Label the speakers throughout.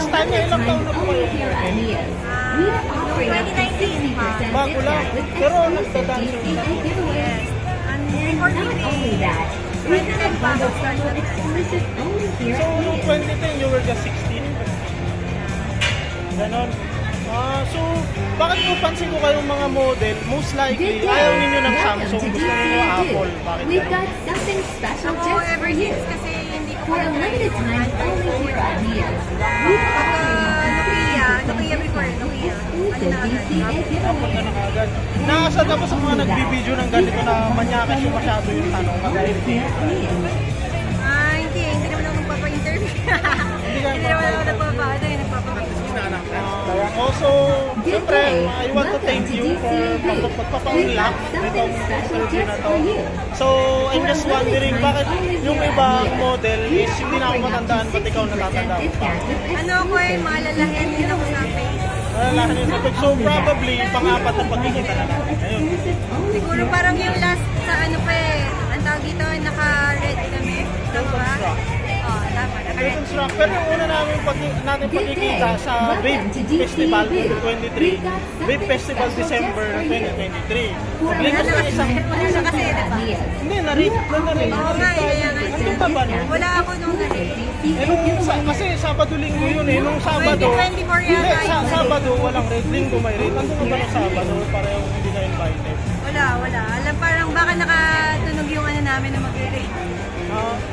Speaker 1: time niya, ilang taon na po kayo?
Speaker 2: Noong 2019 pa.
Speaker 1: Bago lang. Pero nagda-dancer na po.
Speaker 2: Yes. And before we nag-bago start na dance.
Speaker 1: So, noong 2010, you were just 16? Ganon. So, bakit po pansin ko kayong mga model, most likely, ayaw ninyo ng Samsung, gusto ninyo Apple. Bakit ganon?
Speaker 2: Ako, ever since kasi hindi ko
Speaker 3: For a limited time, only here at Mia's. We have
Speaker 2: Nokia before, Nokia. Ano na agad?
Speaker 1: Apple na nakagad. Nakasad ako sa mga nagbibideo ng ganito na manyakas yung masyado yung tanong. Kagaya ni
Speaker 2: Hindi naman ako nagpapa-interview. Hindi naman ako nagpapa-practice.
Speaker 1: Also, siyempre, I want to thank you for pagpapa-unlock nitong interview na to. So, I'm just wondering, bakit yung ibang model is hindi na ako matandaan, ba't ikaw natatandaan pa?
Speaker 2: Ano ako maalalahin din ako sa face.
Speaker 1: Malalahan yung topic. So, probably, pang-apat na pagkikita na natin ngayon.
Speaker 2: Siguro parang yung last sa ang tawag dito, naka-red kami. Tama ba? Oo, tama. Naka-red.
Speaker 1: Pero yung una natin pagkikita sa Vape Festival 2023, Vape Festival December 2023. Nag-link ko sa isang...
Speaker 2: Wala kasi, diba?
Speaker 1: Hindi, na-rate na rin.
Speaker 2: Oo nga,
Speaker 1: Andun ka ba nun?
Speaker 2: wala ako nung
Speaker 1: Kasi Sabado-Linggo yun eh. Nung Sabado...
Speaker 2: 2024 yata.
Speaker 1: Hindi, Sabado walang rate. Linggo may rate. Andun ka ba nung Sabado? Parehong hindi ka invited.
Speaker 2: Wala. Alam, parang baka nakatunog yung namin na mag-rate.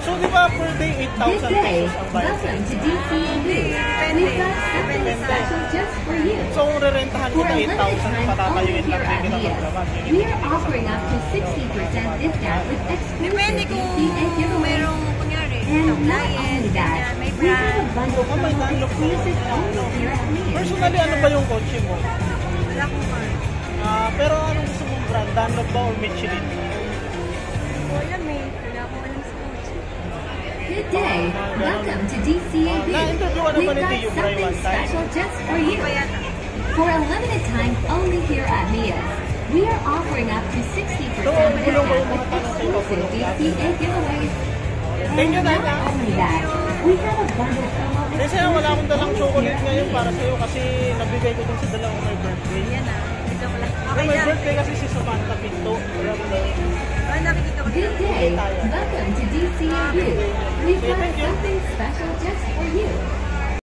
Speaker 1: So, di ba per day 8,000 pesos ang bayad?
Speaker 3: welcome to DCAB.
Speaker 2: Depende. Depende sa...
Speaker 3: Special just for you.
Speaker 1: So, kung rerentahan
Speaker 3: For
Speaker 1: kita
Speaker 3: a limited
Speaker 1: 8,000,
Speaker 3: time
Speaker 1: patatayuin
Speaker 3: only
Speaker 1: lang
Speaker 3: here
Speaker 1: din
Speaker 3: at
Speaker 1: kita
Speaker 3: Mia's.
Speaker 1: maglaban.
Speaker 3: We are offering up to 60% discount with
Speaker 2: Depende
Speaker 3: exclusive
Speaker 2: kung
Speaker 3: DCA giveaways.
Speaker 2: merong, kunyari,
Speaker 3: And not
Speaker 2: client,
Speaker 3: only that,
Speaker 2: may
Speaker 3: we have
Speaker 2: brand.
Speaker 3: a bundle
Speaker 1: Oh, may Dunlop na yun.
Speaker 3: exclusive only here at Mia's.
Speaker 1: Personally, ano ba yung kotse mo?
Speaker 2: Wala akong car.
Speaker 1: Pero anong gusto mong brand? Dunlop ba or Michelin?
Speaker 2: Hindi ko alam eh. Wala akong alam sa coach.
Speaker 3: Good day. Welcome to DCAB.
Speaker 1: Na-interview ka
Speaker 3: We've
Speaker 1: naman ni
Speaker 3: got
Speaker 1: Tio Bray one
Speaker 3: something
Speaker 1: time.
Speaker 3: special just for you.
Speaker 2: Iba yata.
Speaker 3: For a limited time only here at Mia's. We are offering up to 60%
Speaker 1: So, bulong ko
Speaker 3: discount
Speaker 1: yung mga
Speaker 3: with
Speaker 1: tanong sa iyo.
Speaker 3: exclusive DCA giveaways.
Speaker 1: Thank you,
Speaker 3: And
Speaker 1: Tata.
Speaker 3: not only that, we have a bundle of
Speaker 1: Kasi wala akong dalang chocolate ngayon para sa'yo kasi nabigay ko dun sa dalawang may birthday.
Speaker 2: Yan na. Dito ko lang.
Speaker 1: Yung
Speaker 2: Okay
Speaker 1: may
Speaker 2: na.
Speaker 1: birthday kasi si Samantha Pinto.
Speaker 2: Nakikita ko
Speaker 3: Good day. Welcome to DCAB. We've got something special just for you.